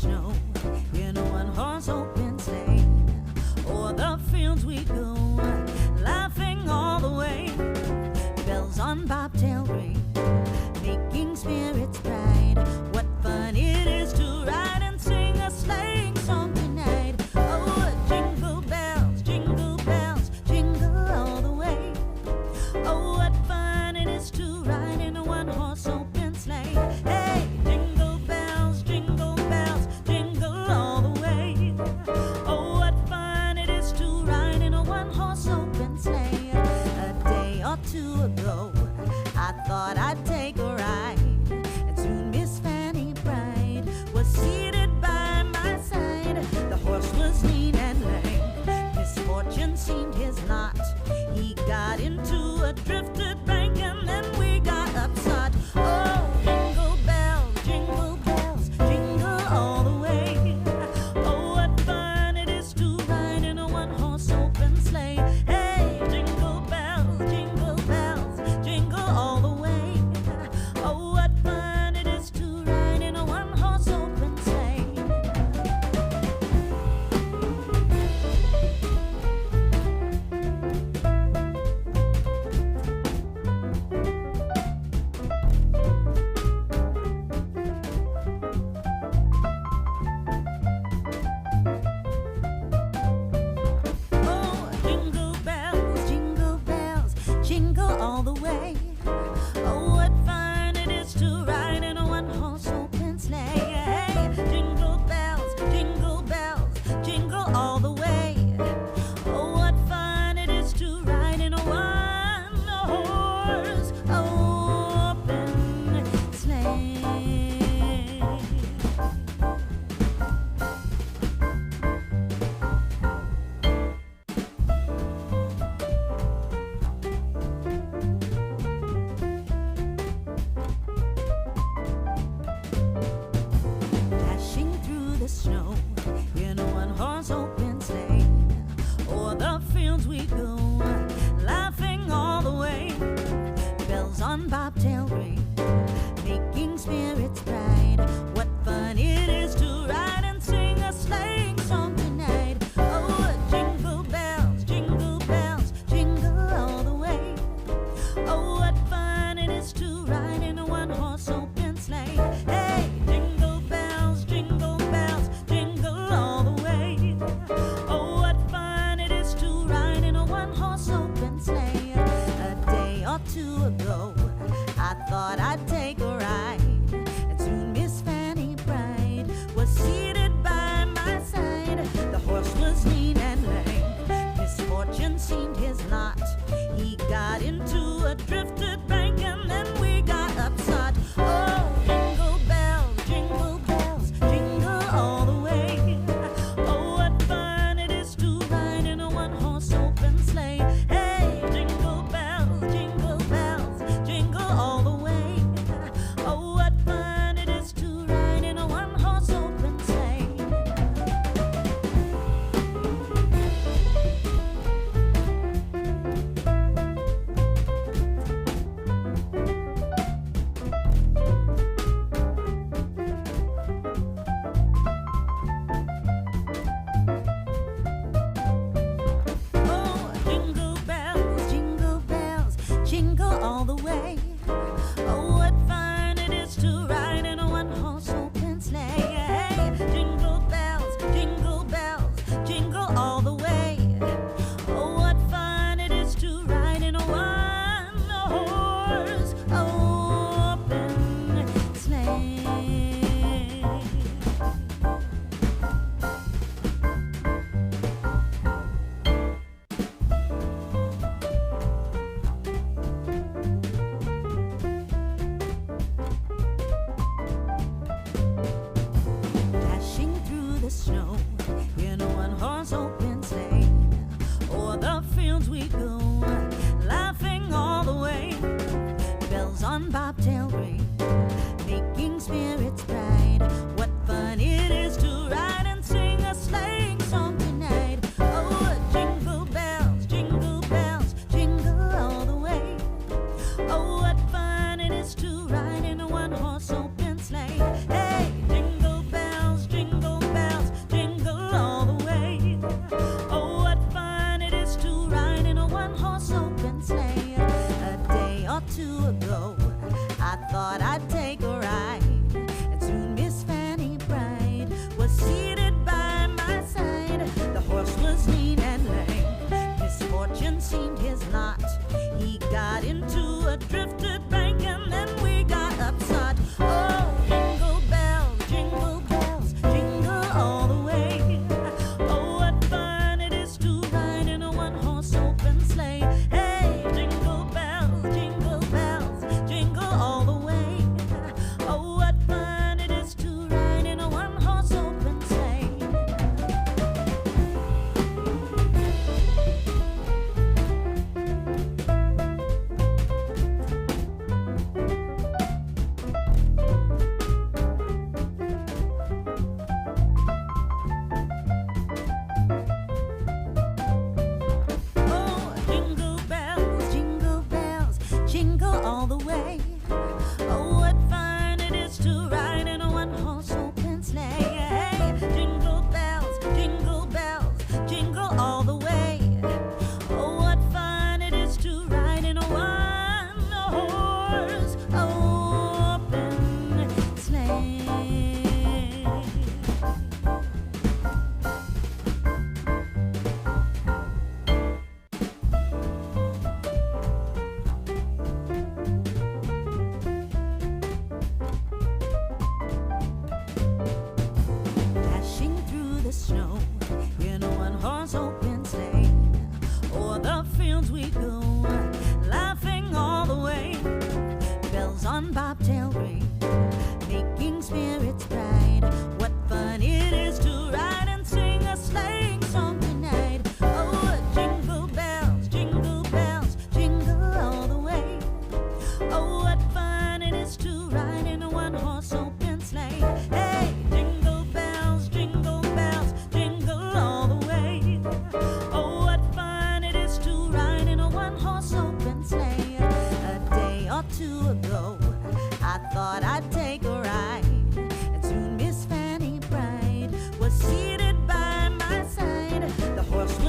snow in a one-horse open sleigh. O'er the fields we go, laughing all the way. Bells on bobtail ring, making spirits bright. What fun it is to ride and sing a sleighing song tonight. Oh, jingle bells, jingle all the way. Oh, what fun it is to ride in a one-horse open sleigh. Hey, jingle bells, jingle all the way. Oh, what fun it is to ride in a one-horse open sleigh. A day or two ago, I thought I'd take a ride, and soon Miss Fanny Bright was seated by my side. The horse was lean and lame, misfortune seemed his lot. He got into a drifted bank and then we got upset. Oh, jingle bells, jingle all the way. Oh, what fun it is to ride in a one-horse open sleigh. Hey, jingle bells, jingle all the way. Oh, what fun it is to ride in a one-horse open sleigh.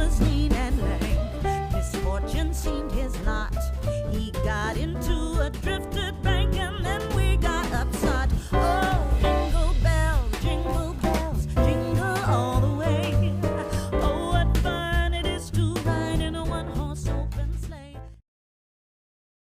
was leaning